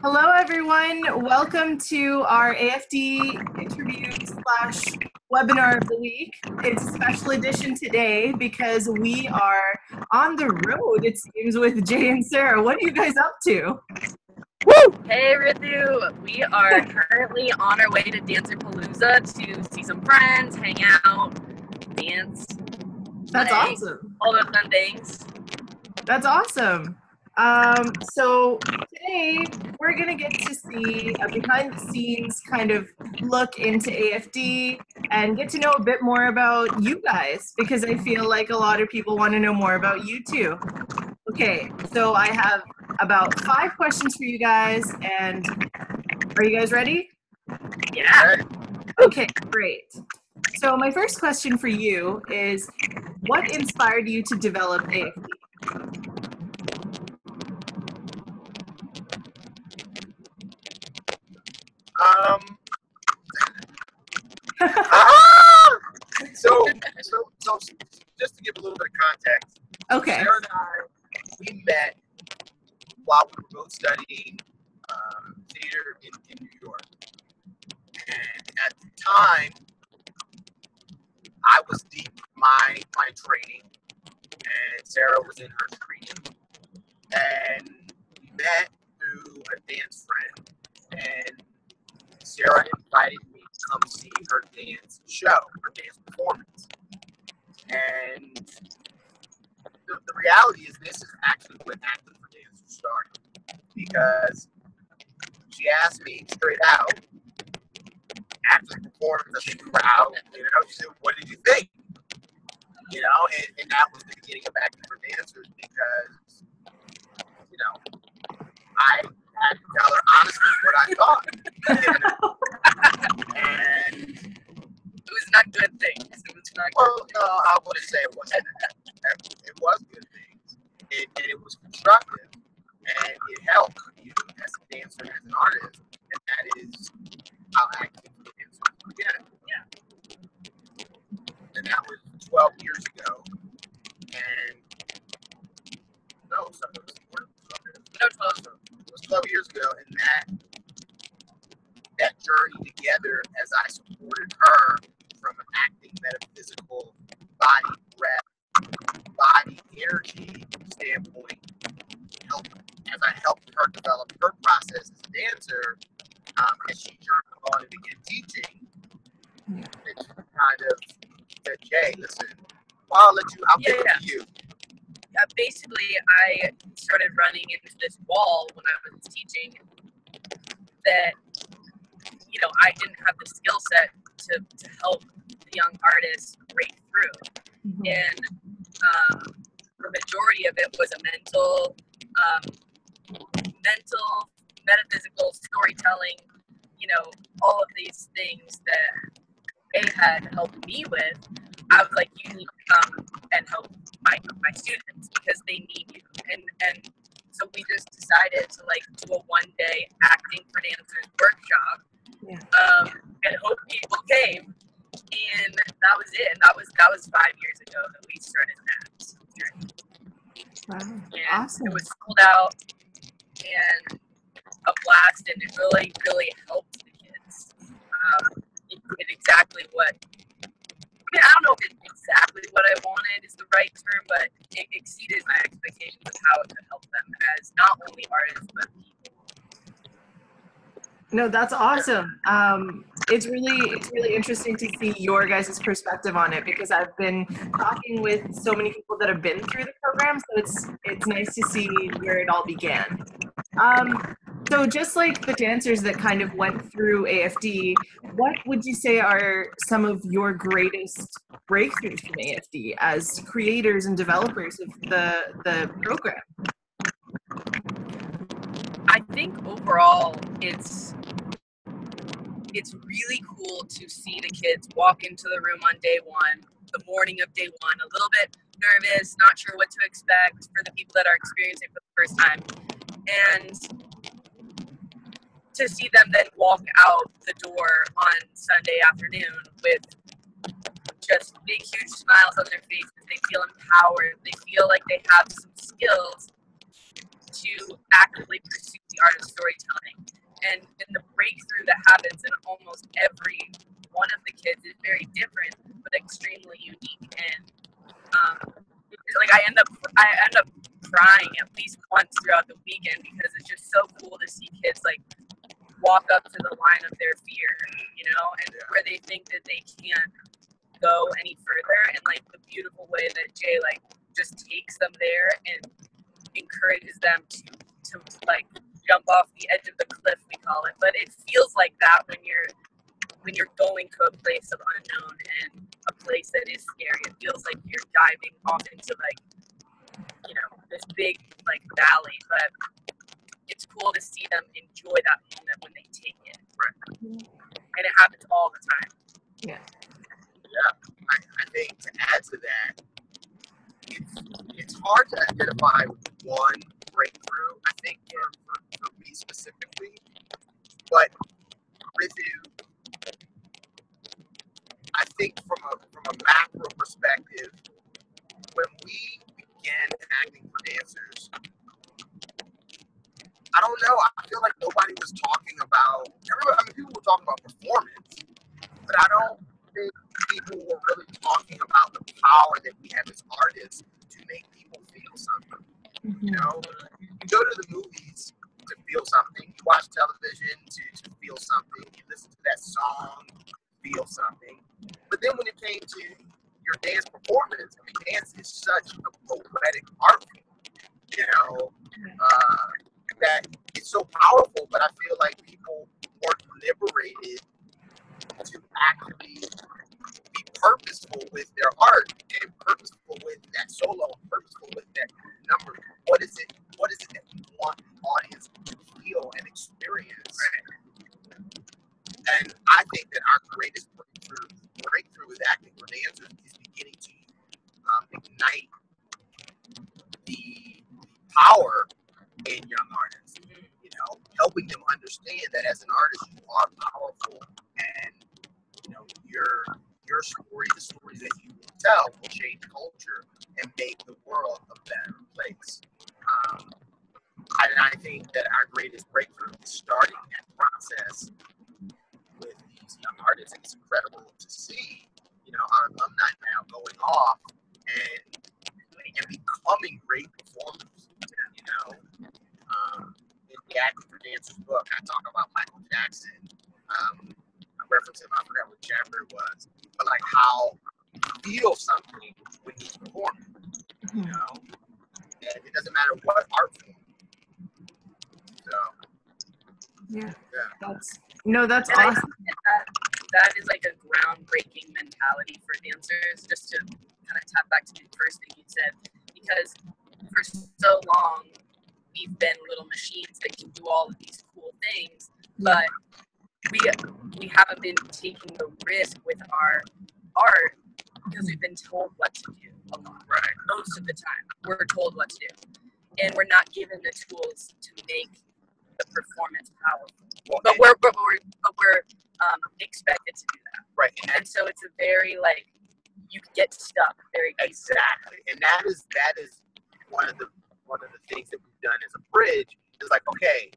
Hello, everyone. Welcome to our AFD interview slash webinar of the week. It's a special edition today because we are on the road, it seems, with Jay and Sarah. What are you guys up to? Woo! Hey, Ritu. We are currently on our way to Dancerpalooza to see some friends, hang out, dance. That's play, awesome. All those fun things. That's awesome. So today we're going to get to see a behind the scenes kind of look into AFD and get to know a bit more about you guys, because I feel like a lot of people want to know more about you too. Okay, so I have about 5 questions for you guys, and are you guys ready? Yeah. Okay, great. So my first question for you is, what inspired you to develop AFD? So just to give a little bit of context, Okay. Sarah and I, we met while we were both studying theater in New York. And at the time, I was deep in my training, and Sarah was in her training. And we met through a dance friend, and Sarah invited me to come see her dance show, her dance performance. And the reality is, this is actually what Acting for Dancers started, because she asked me straight out after the performance of the crowd, she said, "What did you think?" And that was the beginning of Acting for Dancers, because I had to tell her honestly what I thought. And it was not good things. It was not good no, I wouldn't say it wasn't. It was good things. And it was constructive, and it helped you as a dancer, as an artist, and that is how Acting for Dancers began. Yeah. And that was 12 years ago. And no, so it was more than 12 years ago. No, 12. So it was 12 years ago, and that journey together, as I supported her from an acting, metaphysical, body breath, body energy standpoint, as I helped her develop her process as a dancer, as she journeyed on and began teaching, it kind of said, "Jay, listen, I'll give it to you." Basically, I started running into this wall when I was teaching that, I didn't have the skill set to help the young artists break through. Mm-hmm. And the majority of it was a mental, metaphysical storytelling, all of these things that they had helped me with. I was like, you need to come and help my students because they need you. And so we just decided to do a 1-day Acting for Dancers workshop. Yeah. And hope people came. And that was it. And that was 5 years ago that we started that journey. Wow. And awesome. It was sold out and a blast, and it really, really helped the kids. It did exactly what, I don't know if it's exactly what I wanted is the right term, but it exceeded my expectations of how it could help them as not only artists, but people. No, that's awesome. It's really interesting to see your guys' perspective on it, because I've been talking with so many people that have been through the program, so it's nice to see where it all began. So just like the dancers that kind of went through AFD, what would you say are some of your greatest breakthroughs from AFD as creators and developers of the program? I think overall it's really cool to see the kids walk into the room on day one, the morning of day one, a little bit nervous, not sure what to expect for the people that are experiencing it for the first time. And to see them then walk out the door on Sunday afternoon with just big, huge smiles on their faces. They feel empowered. They feel like they have some skills to actively pursue the art of storytelling. And the breakthrough that happens in almost every one of the kids is very different, but extremely unique. And like I end up crying at least once throughout the weekend because it's just so cool to see kids like walk up to the line of their fear, you know, and where they think that they can't go any further, and like the beautiful way that Jay like just takes them there and encourages them to like jump off the edge of the cliff, we call it. But it feels like that when you're going to a place of unknown and a place that is scary. It feels like you're diving off into like, you know, this big like valley, but it's cool to see them enjoy that moment when they take it. Right. And it happens all the time. Yeah. I think to add to that, it's hard to identify one breakthrough, I think, for me specifically. But with you, I think from a macro perspective, when we began acting for dancers, I don't know, I feel like nobody was talking about, people were talking about performance, but I don't think people were really talking about the power that we have as artists to make people feel something. You know, you go to the movies to feel something, you watch television to feel something, you listen to that song, feel something. But then when it came to your dance performance, I mean, dance is such a poetic art form, you know, that it's so powerful, but I feel like people weren't liberated to actually be purposeful with their art and purposeful with that solo, purposeful with that number. What is it that you want the audience to feel and experience? Right? And I think that our greatest breakthrough with acting for dancers is beginning to ignite the power in young artists. You know, helping them understand that as an artist you are powerful, and you know your story, the stories that you will tell, will change culture and make the world a better place. And I think that our greatest breakthrough is starting that process with these young artists. It's incredible to see, you know, our alumni now going off and becoming great performers. You know, in the Acting for Dancers book, I talk about Michael Jackson. I reference him. I forgot what chapter it was, but like how you feel something when he's performing. You know, and it doesn't matter what art form. So, that's awesome. That is like a groundbreaking mentality for dancers, just to kind of tap back to the first thing you said, because for so long we've been little machines that can do all of these cool things, but we haven't been taking the risk with our art because we've been told what to do a lot. Right. Most of the time we're told what to do, and we're not given the tools to make the performance powerful. Well, but we're expected to do that. Right. And so it's a very like, you get stuck very easily. Exactly. And that is one of the things that we've done as a bridge is like, okay,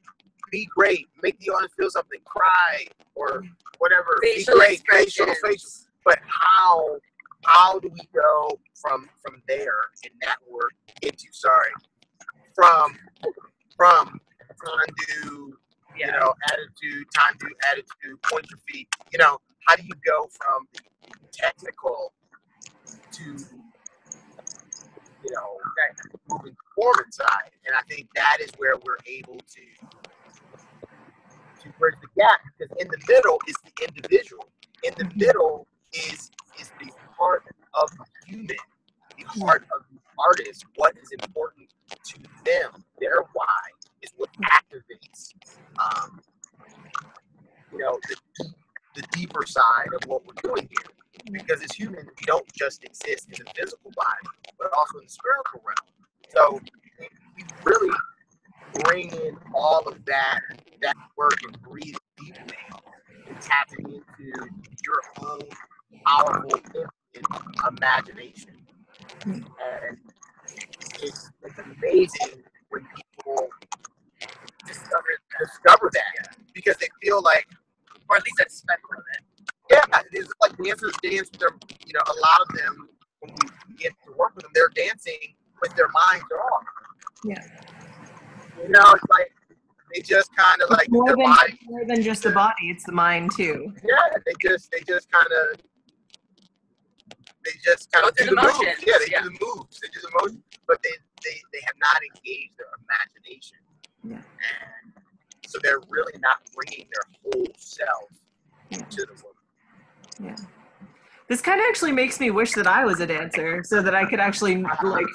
be great, make the audience feel something, cry or whatever. Facial be great, expressions. facial. But how do we go from there in that work into from undo, you know, attitude, point your feet. You know, how do you go from the technical to, you know, that moving performance side? And I think that is where we're able to bridge the gap, because in the middle is the individual. In the middle is the heart of the human, the heart of the artist. What is important to them, their why is what activates, you know, the deeper side of what we're doing here. Because as humans, we don't just exist in the physical body, but also in the spiritual realm. So we really bring in all of that work and breathe deeply and tapping into your own powerful imagination. And it's amazing when people discover that because they feel like, or at least a spectrum of it. yeah, it's like dancers dance with their, you know, a lot of them when we get to work with them, they're dancing with their minds off. Yeah. You know, it's like they just kind of like their body. More than just the body, it's the mind too. Yeah, they just kind of do the moves. Yeah, they do the moves. They do the motions, but they have not engaged their imagination. Yeah. And so they're really not bringing their whole self to the work. Yeah. This kind of actually makes me wish that I was a dancer so that I could actually like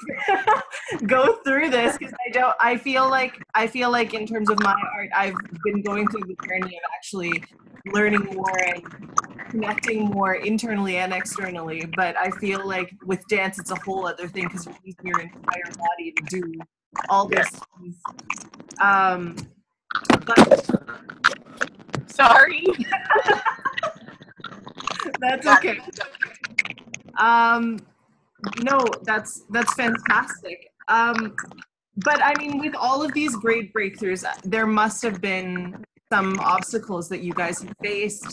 go through this, because I feel like in terms of my art, I've been going through the journey of actually learning more and connecting more internally and externally. But I feel like with dance, it's a whole other thing because you're using your entire body to do all these things. But sorry. That's okay. No, that's fantastic. But I mean, with all of these great breakthroughs, there must have been some obstacles that you guys have faced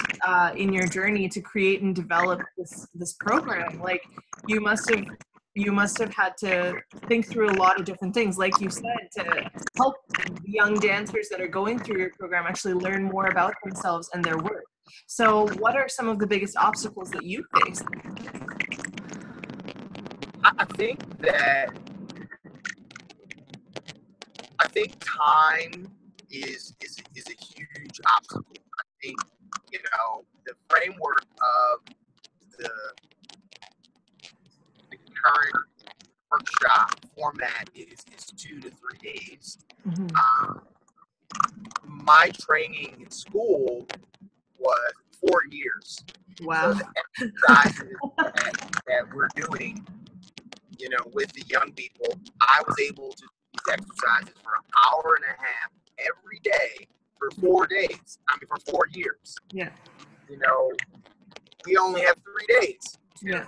in your journey to create and develop this program. Like you must have had to think through a lot of different things, like you said, to help young dancers that are going through your program actually learn more about themselves and their work. So what are some of the biggest obstacles that you faced? I think time is a huge obstacle. I think, you know, the framework of the current workshop format is 2 to 3 days. Mm-hmm. My training in school was 4 years. Wow. So the exercises that we're doing, you know, with the young people, I was able to do these exercises for an hour and a half every day for 4 days. I mean, for 4 years. Yeah. You know, we only have 3 days. Yeah.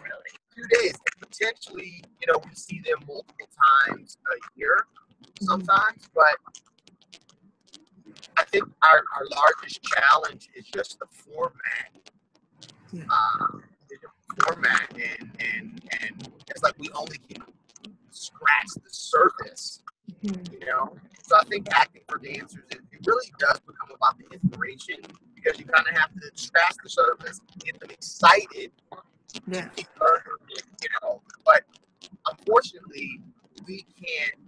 2 days. And potentially, you know, we see them multiple times a year sometimes, but I think our largest challenge is just the format. Yeah. Format and it's like we only can scratch the surface, you know. So I think acting for dancers, it really does become about the inspiration, because you kind of have to scratch the surface, get them excited, Yeah. keep learning, you know. But unfortunately, we can't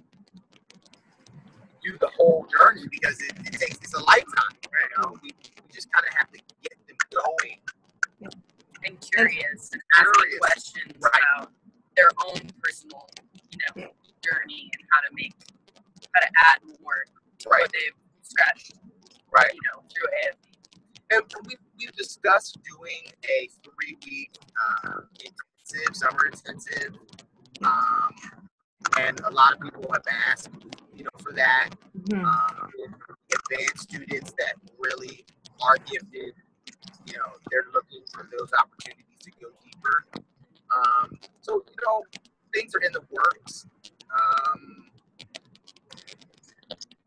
do the whole journey because it's a lifetime, right? You know, we just kind of have to get them going. And curious and asking questions about their own personal, you know, journey and how to add more to what they've scratched, you know, through AFD. And we've discussed doing a 3-week intensive, summer intensive, and a lot of people have asked, you know, for that. Advanced students that really are gifted, you know, they're looking for those opportunities to go deeper. So, you know, things are in the works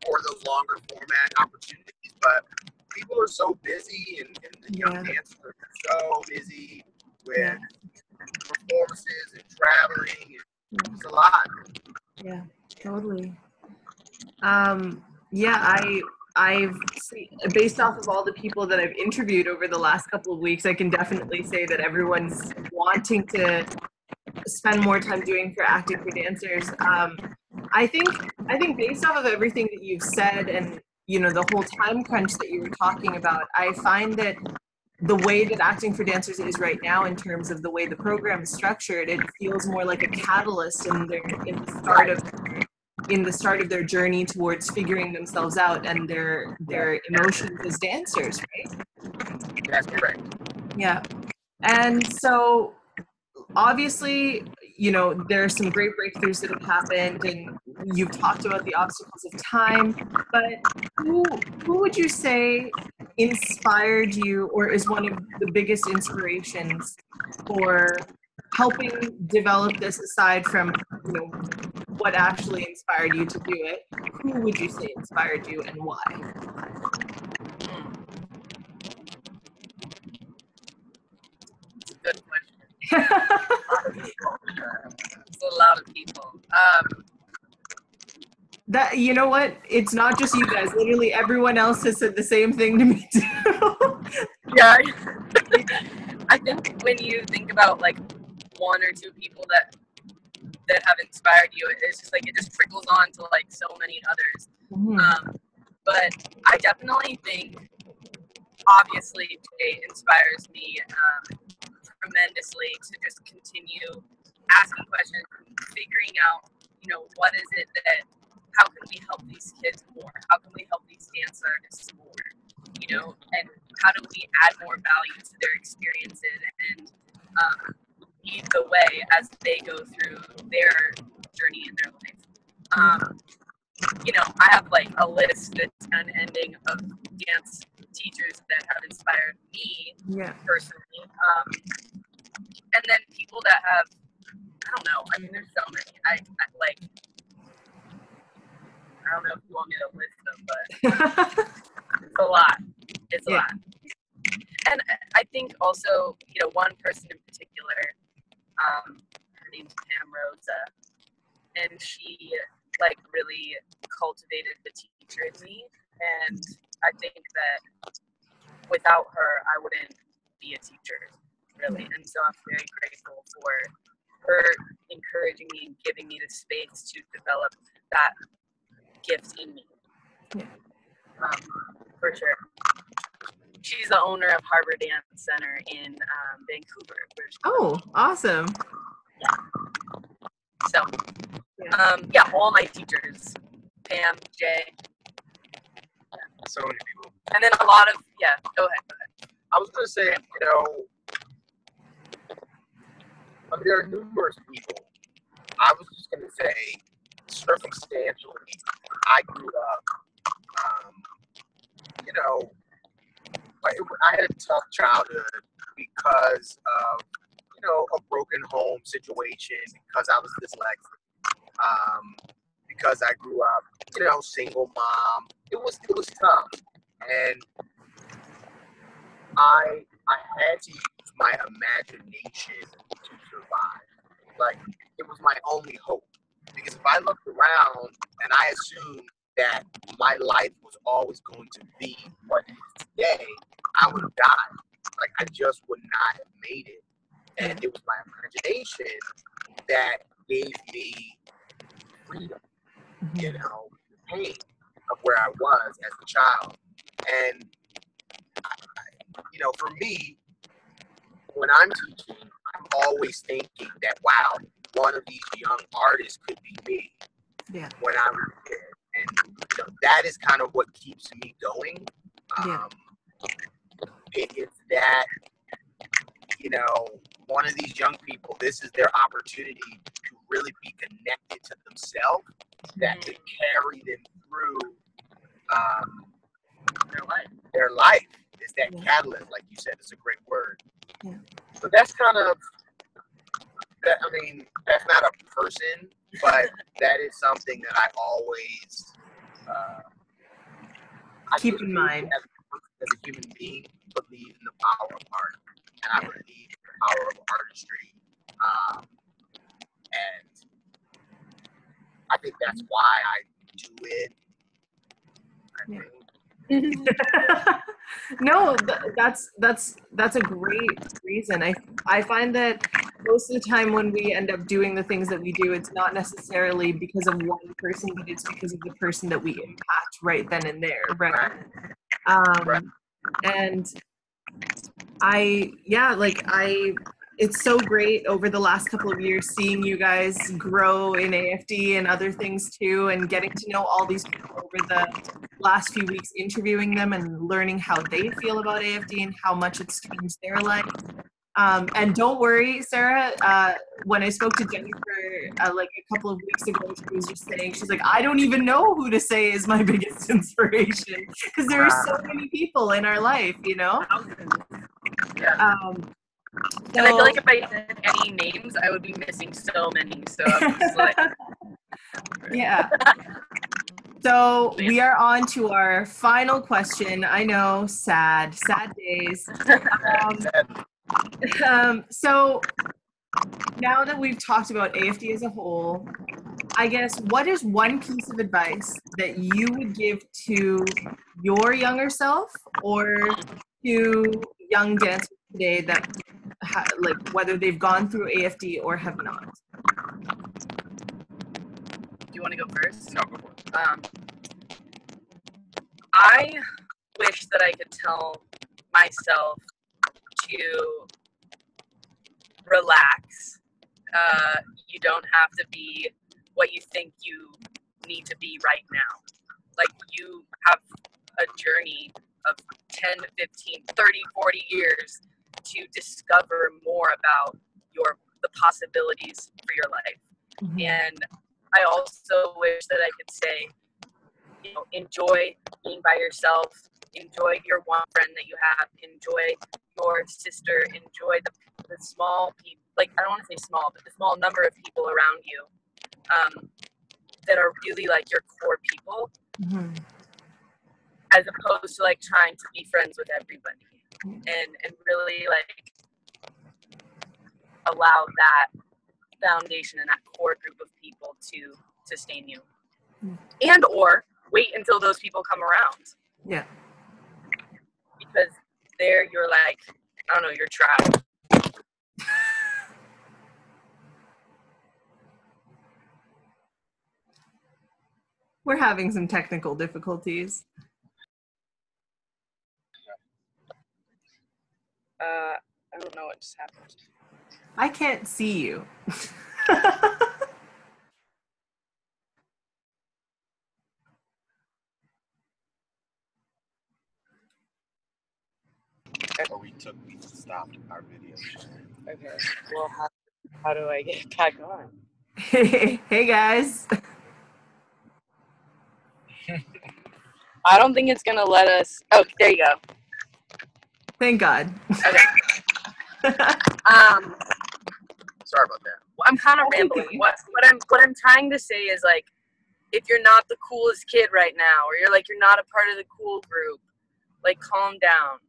for those longer format opportunities, but people are so busy and the young dancers are so busy with performances and traveling. It's a lot. Yeah, totally. I've seen, based off of all the people that I've interviewed over the last couple of weeks, I can definitely say that everyone's wanting to spend more time doing for acting for dancers. I think based off of everything that you've said and, you know, the whole time crunch that you were talking about, I find that the way that acting for dancers is right now, in terms of the way the program is structured, it feels more like a catalyst in the start of their journey towards figuring themselves out and their emotions as dancers, right? That's correct. Yeah. And so obviously, you know, there are some great breakthroughs that have happened, and you've talked about the obstacles of time, but who would you say inspired you, or is one of the biggest inspirations for helping develop this, aside from, you know, what actually inspired you to do it? who would you say inspired you and why? Good question. It's a lot of people. That, you know what? It's not just you guys. Literally everyone else has said the same thing to me too. Yeah. I think when you think about like one or two people that have inspired you, it's just like it just trickles on to like so many others. But I definitely think, obviously, Jay inspires me tremendously to just continue asking questions, figuring out, what is it that, how can we help these kids more? How can we help these dance artists more? And how do we add more value to their experiences and lead the way as they go through their journey in their life? I have like a list that's unending of dance teachers that have inspired me personally. And then people that have, I don't know, I mean, there's so many. I don't know if you want me to list them, but it's a lot. It's a lot. And I think also, one person in particular, her name's Pam Rosa, and she like really cultivated the teacher in me. And I think that without her, I wouldn't be a teacher, really. And so I'm very grateful for her encouraging me and giving me the space to develop that gift in me. For sure. She's the owner of Harbor Dance Center in Vancouver. Oh, awesome. So, all my teachers, Pam, Jay. So many people. And then a lot of, go ahead. I was going to say, there are numerous people. I was just going to say, circumstantially, I grew up, I had a tough childhood because of, a broken home situation, because I was dyslexic, because I grew up, single mom. It was tough. And I had to use my imagination to survive. Like, it was my only hope. Because if I looked around and I assumed that my life was always going to be what it is today, I would have died. Like, I just would not have made it. And it was my imagination that gave me freedom, the pain of where I was as a child. And, for me, when I'm teaching, I'm always thinking that, wow, one of these young artists could be me when I was a kid. And that is kind of what keeps me going. It's that, one of these young people, this is their opportunity to really be connected to themselves, that could carry them through their life. It's that catalyst, like you said. It's a great word. So that's kind of, that's not a person, but that is something that I always keep in mind. As a human being, believe in the power of art. And I believe in the power of artistry. And I think that's why I do it. No, that's a great reason. I find that most of the time when we end up doing the things that we do, it's not necessarily because of one person, but it's because of the person that we impact right then and there, right? And it's so great over the last couple of years seeing you guys grow in AFD and other things too, and getting to know all these people over the last few weeks, interviewing them and learning how they feel about AFD and how much it's changed their life. And don't worry, Sarah, when I spoke to Jennifer like a couple of weeks ago, she was just saying, she's like, I don't even know who to say is my biggest inspiration, because there are so many people in our life, And I feel like if I said any names, I would be missing so many. So I'm just like, So we are on to our final question. I know, sad days. So now that we've talked about AFD as a whole, I guess, what is one piece of advice that you would give to your younger self or to young dancers today that, like, whether they've gone through AFD or have not? Do you want to go first? No, go for it. I wish that I could tell myself to relax. You don't have to be what you think you need to be right now. Like, you have a journey of 10 to 15, 30, 40 years to discover more about the possibilities for your life. Mm-hmm. And I also wish that I could say, enjoy being by yourself, enjoy your one friend that you have, enjoy your sister, enjoy the small people, like, I don't want to say small, but the small number of people around you that are really like your core people, mm-hmm. as opposed to like trying to be friends with everybody, and really like allow that foundation and that core group of people to sustain you, and or wait until those people come around. Yeah. Because there you're like, I don't know, you're trapped. We're having some technical difficulties. I don't know what just happened. I can't see you. So we stopped our video. Okay. Well, how do I get back on? Hey guys. I don't think it's gonna let us. Oh, there you go. Thank God. Okay. Sorry about that. Well, I'm kind of rambling. What I'm trying to say is, like, if you're not the coolest kid right now, or you're not a part of the cool group, like, calm down,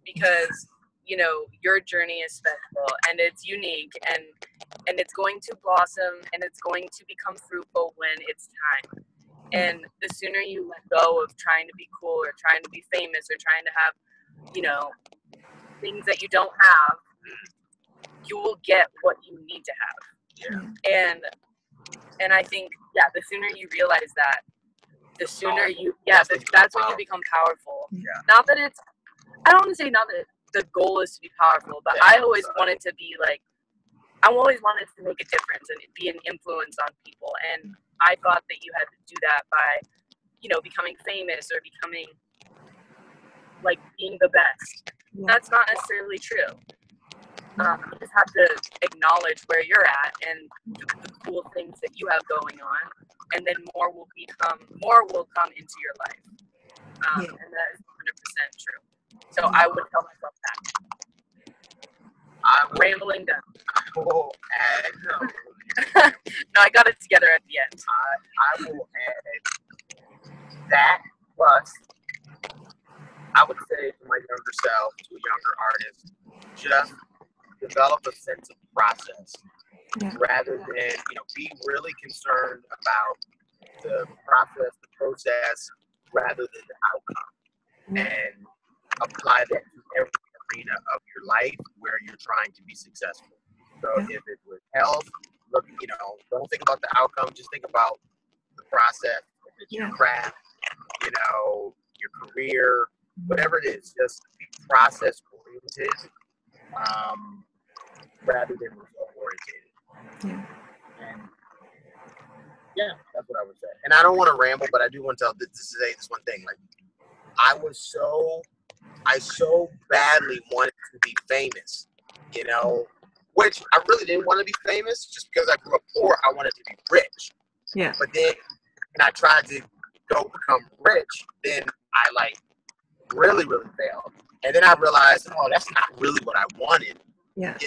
because your journey is special and it's unique, and it's going to blossom and it's going to become fruitful when it's time. And the sooner you let go of trying to be cool or trying to be famous or trying to have, things that you don't have, you will get what you need to have. Yeah. And I think, the sooner you realize that, the sooner that's when you become powerful. Yeah. Not that I don't want to say not that the goal is to be powerful, but I always wanted to be like, I always wanted to make a difference and be an influence on people. And I thought that you had to do that by, becoming famous or becoming, like, being the best. Yeah. That's not necessarily true. You just have to acknowledge where you're at and the cool things that you have going on, and then more will come into your life. And that is 100% true. So I would tell myself that. I'm rambling down. No, I got it together at the end. I will add that, plus I would say to my younger self, to a younger artist, just develop a sense of process, rather than, be really concerned about the process, rather than the outcome, and apply that to every arena of your life where you're trying to be successful. So if it was health, look, don't think about the outcome, just think about the process. If it's your craft, your career, whatever it is, just be process oriented, rather than result oriented. And that's what I would say. And I don't want to ramble, but I do want to say this one thing. Like, I so badly wanted to be famous, which I really didn't want to be famous just because I grew up poor. I wanted to be rich. Yeah. But then when I tried to go become rich, then I really, really failed. And then I realized, that's not really what I wanted. Yeah.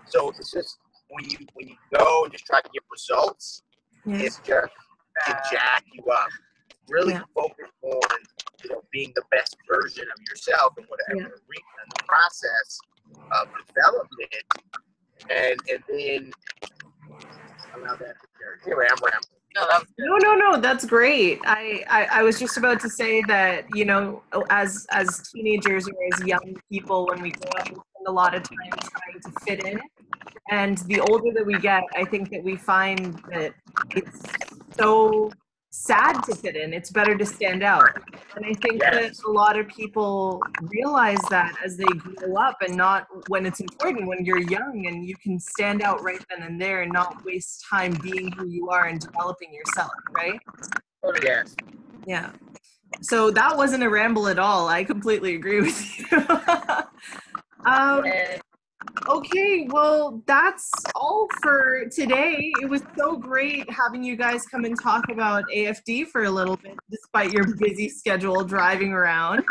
So it's just when you go and just try to get results, it's just to jack you up. Really Yeah. focus on, being the best version of yourself in whatever arena in the process of development, and then allow that to carry. Anyway, I'm rambling. No, that was good. No, that's great. I was just about to say that, as teenagers or as young people, when we grow up, we spend a lot of time trying to fit in. And the older that we get, I think that we find that it's so sad to fit in. It's better to stand out. And I think that a lot of people realize that as they grow up, and not when it's important, when you're young and you can stand out right then and there and not waste time being who you are and developing yourself, right? Oh, yes. Yeah. So that wasn't a ramble at all. I completely agree with you. Okay, well, that's all for today. It was so great having you guys come and talk about AFD for a little bit, despite your busy schedule driving around.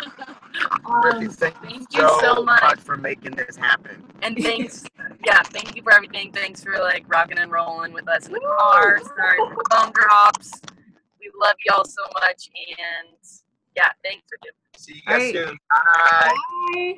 Thank you so much for making this happen. And thanks, thank you for everything. Thanks for rocking and rolling with us in the car. Sorry for the bum drops. We love y'all so much, and thanks for doing it. See you guys soon. Bye. Bye.